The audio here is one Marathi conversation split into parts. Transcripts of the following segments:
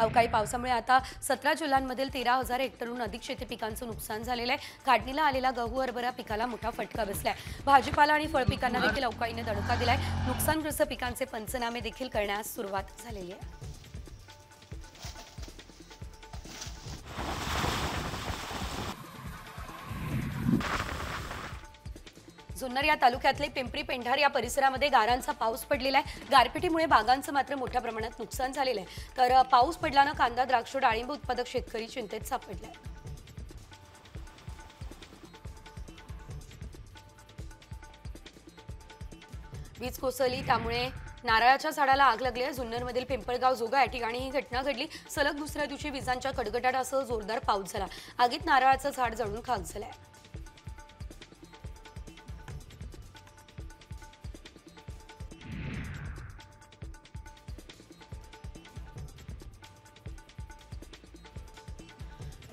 अवकाळी पावसामुळे आता 17 जिल्ह्यांमधील 13,000 हेक्टरहून अधिक शेती पिकांचं नुकसान झालेलं आहे। काढणीला आलेला गहू हरभरा पिकाला मोठा फटका बसलाय। भाजीपाला आणि फळ पिकांना देखील अवकाळीने धडका दिलाय। नुकसानग्रस्त पिकांचे पंचनामे देखील करण्यास सुरुवात झालेली आहे। जुन्नर या तालुक्यातले पिंपरी पेंढार या परिसरामध्ये गारांचा पाऊस पडलेला आहे। गारपिटीमुळे बागांचं मात्र मोठ्या प्रमाणात नुकसान झालेलं आहे। तर पाऊस पडल्यानं कांदा, द्राक्ष, डाळिंब उत्पादक शेतकरी चिंतेत सापडले। वीज कोसळली त्यामुळे नारळाच्या झाडाला आग लागली आहे। जुन्नरमधील पिंपळगाव जोगा या ठिकाणी ही घटना घडली। सलग दुसऱ्या दिवशी विजांच्या कडकडाटासह जोरदार पाऊस झाला। आगीत नारळाचं झाड जळून खाक झालंय।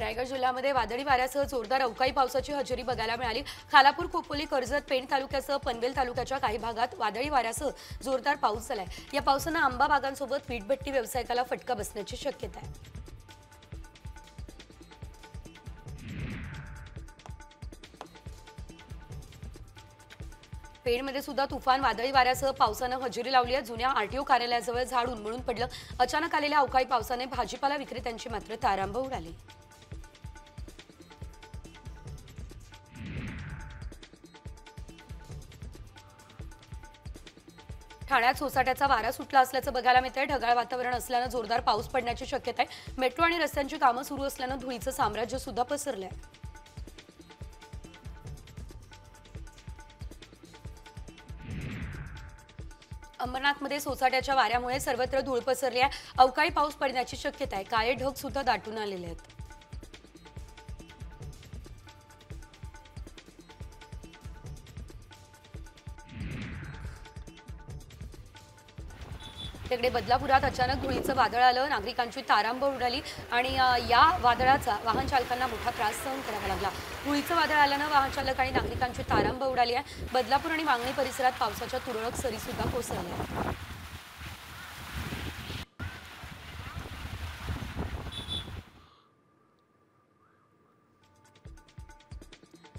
रायगड जिल्ह्यामध्ये वादळी वाऱ्यासह जोरदार अवकाळी पावसाची हजेरी बघायला मिळाली। खालापूर, खोपोली, कर्जत, पेण तालुक्यासह पनवेल तालुक्याच्या काही भागात वादळी वाऱ्यासह जोरदार पाऊस झालाय। या पावसानं आंबा बागांसोबत वीटभट्टी व्यावसायिकाला फटका बसण्याची शक्यता आहे। पेणमध्ये सुद्धा तुफान वादळी वाऱ्यासह पावसानं हजेरी लावली आहे। जुन्या आरटीओ कार्यालयाजवळ झाड उन्मळून पडलं। अचानक आलेल्या अवकाळी पावसाने भाजीपाला विक्रेत्यांची मात्र तारांब उडाली। ठाण्यात सोसाट्याचा वारा सुटला असल्याचं बघायला मिळतंय। ढगाळ वातावरण असल्यानं जोरदार पाऊस पडण्याची शक्यता आहे। मेट्रो आणि रस्त्यांची कामं सुरू असल्यानं धुळीचं साम्राज्य सुद्धा पसरलंय। अंबरनाथमध्ये सोसाट्याच्या वाऱ्यामुळे सर्वत्र धूळ पसरली आहे। अवकाळी पाऊस पडण्याची शक्यता आहे। काळे ढग सुद्धा दाटून आलेले आहेत। तिकडे बदलापुरात अचानक धुळीचं वादळ आलं। नागरिकांची तारांब उडाली आणि या वादळाचा वाहन चालकांना मोठा त्रास सहन करावा लागला। धुळीचं वादळ आल्यानं वाहन चालक आणि नागरिकांची तारांब उडाली आहे। बदलापूर आणि वांगणी परिसरात पावसाच्या तुरळक सरी सुद्धा कोसळल्या।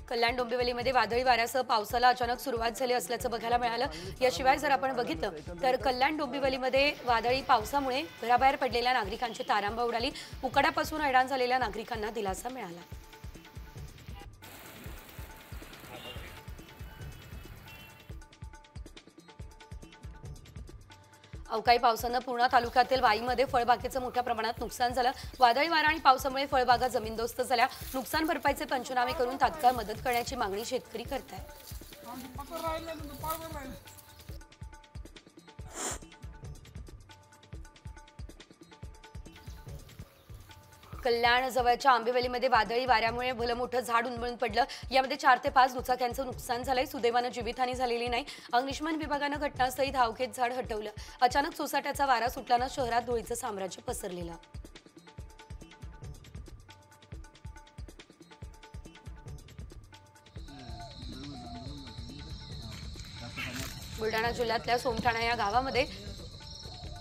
कल्याण डोंबिवलीमध्ये वादळी वाऱ्यासह पावसाला अचानक सुरुवात झाली असल्याचं बघायला मिळालं। याशिवाय जर आपण बघितलं तर कल्याण डोंबिवलीमध्ये वादळी पावसामुळे घराबाहेर पडलेल्या नागरिकांची तारांब उडाली। उकाड्यापासून हैराण झालेल्या नागरिकांना दिलासा मिळाला। अवकाळी पावसानं पूर्णा तालुक्यातील वाईमध्ये फळबागेचं मोठ्या प्रमाणात नुकसान झालं। वादळी वारा आणि पावसामुळे फळबागा जमीनदोस्त झाल्या। नुकसान भरपाईचे पंचनामे करून तात्काळ मदत करण्याची मागणी शेतकरी करत आहेत। कल्याण जवळच्या आंबेवलीमध्ये वादळी वाऱ्यामुळे भलं मोठं झाड उन्मळून पडलं। यामध्ये 4 ते 5 दुचाक्यांचं नुकसान झालंय। सुदैवानं जीवितहानी झालेली नाही। अग्निशमन विभागानं घटनास्थळी धाव घेत झाड हटवलं। अचानक सोसाट्याचा वारा सुटल्यानं शहरात धुळीचं साम्राज्य पसरलेलं। बुलढाणा जिल्ह्यातल्या सोमठाणा या गावामध्ये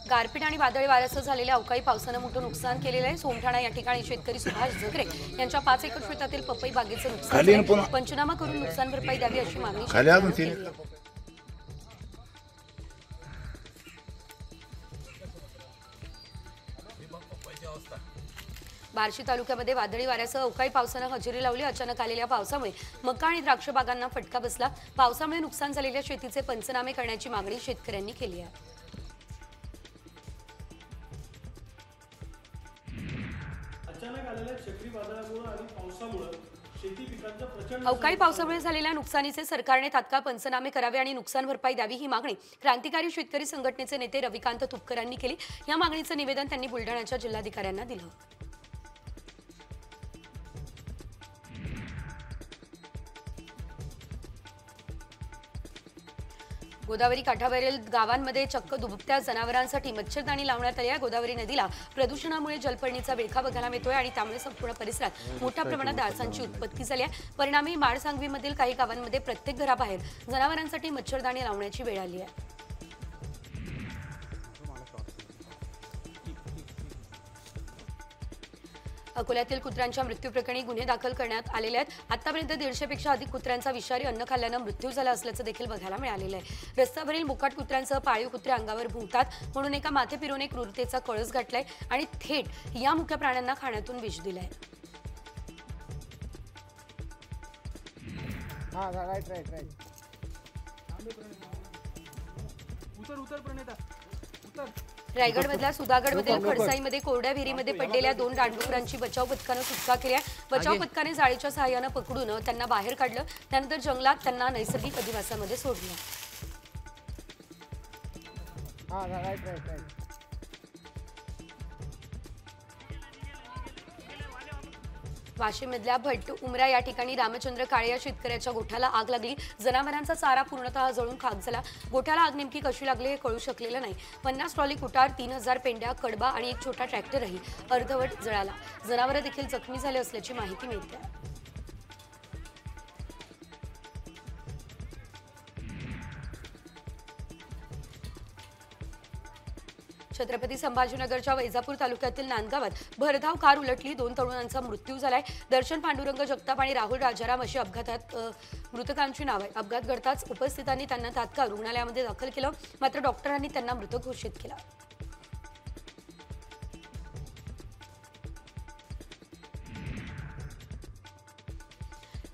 गारपीट आणि वादळी वाऱ्यासह झालेल्या अवकाळी पावसानं मोठं नुकसान केलेलं आहे। सोमठाणा या ठिकाणी शेतकरी सुभाष जगरे यांच्या 5 एकर शेतातील पपई बागेचं नुकसान झालं। पंचनामा करून नुकसान भरपाई द्यावी अशी मागणी शेतकऱ्यांनी केली आहे। बार्शी तालुक्यामध्ये वादळी वाऱ्यासह अवकाळी पावसानं हजेरी लावली। अचानक आलेल्या पावसामुळे मका आणि द्राक्ष बागांना फटका बसला। पावसामुळे नुकसान झालेल्या शेतीचे पंचनामे करण्याची मागणी शेतकऱ्यांनी केली आहे। अवकाळी पावसामुळे झालेल्या नुकसानीचे सरकारने तात्काळ पंचनामे करावे आणि नुकसान भरपाई द्यावी ही मागणी क्रांतिकारी शेतकरी संघटनेचे नेते रविकांत तुपकर यांनी केली। या मागणीचं निवेदन त्यांनी बुलढाण्याच्या जिल्हाधिकाऱ्यांना दिलं। गोदावरी काठावरील गावांमध्ये चक्क दुभत्या जनावरांसाठी मच्छरदाणी लावण्यात आली आहे। गोदावरी नदीला प्रदूषणामुळे जलपर्णीचा विळखा बघायला मिळतोय आणि त्यामुळे संपूर्ण परिसरात मोठ्या प्रमाणात डासांची उत्पत्ती झाली आहे। परिणामी माळसांगवीमधील काही गावांमध्ये प्रत्येक घराबाहेर जनावरांसाठी मच्छरदाणी लावण्याची वेळ आली आहे। अकोल्यातील कुत्र्यांच्या मृत्यूप्रकरणी गुन्हे दाखल करण्यात आलेले आहेत। आतापर्यंत 150 पेक्षा अधिक कुत्र्यांचा विषारी अन्न खाल्ल्यानं मृत्यू झाला असल्याचं देखील बघायला मिळालेलं आहे। रस्त्यावरील मोकाट कुत्र्यांसह पाळीव कुत्रे अंगावर भुंकतात म्हणून एका माथेफिरूने क्रूरतेचा कळस घातलाय आणि थेट या मुख्य प्राण्यांना खाण्यातून विष दिलंय। रायगडमधल्या सुधागडमधील खडसाईमध्ये कोरड्या विहिरीमध्ये पडलेल्या 2 दांडुकरांची बचाव पथकानं सुटका केली आहे। बचाव पथकाने जाळीच्या सहाय्यानं पकडून त्यांना बाहेर काढलं, त्यानंतर जंगलात त्यांना नैसर्गिक अधिवासामध्ये सोडलं। वाशिममधल्या भट्ट उमरा या ठिकाणी रामचंद्र काळे या शेतकऱ्याच्या गोठ्याला आग लागली। जनावरांचा चारा पूर्णतः जळून खाक झाला। गोठ्याला आग नेमकी कशी लागली हे कळू शकलेलं नाही। 50 ट्रॉली कुटार, 3000 पेंड्या, कडबा आणि एक छोटा ट्रॅक्टरही अर्धवट जळाला। जनावरं देखील जखमी झाले असल्याची माहिती मिळते। छत्रपती संभाजीनगरच्या वैजापूर तालुक्यातील नांदगावात भरधाव कार उलटली, 2 तरुणांचा मृत्यू झालाय। दर्शन पांडुरंग जगताप आणि राहुल राजाराम अशी अपघातात मृतकांची नाव आहे। अपघात घडताच उपस्थितांनी त्यांना तात्काळ रुग्णालयामध्ये दाखल केलं, मात्र डॉक्टरांनी त्यांना मृत घोषित केलं।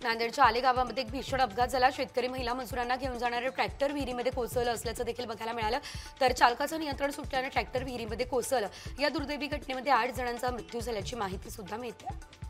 नांदेडच्या आले गावामध्ये एक भीषण अपघात झाला। शेतकरी महिला मजुरांना घेऊन जाणारे ट्रॅक्टर विहिरीमध्ये कोसळलं असल्याचं देखील बघायला मिळालं, तर चालकाचं नियंत्रण सुटल्याने ट्रॅक्टर विहिरीमध्ये कोसळलं। या दुर्दैवी घटनेमध्ये 8 जणांचा मृत्यू झाल्याची माहिती सुद्धा मिळते।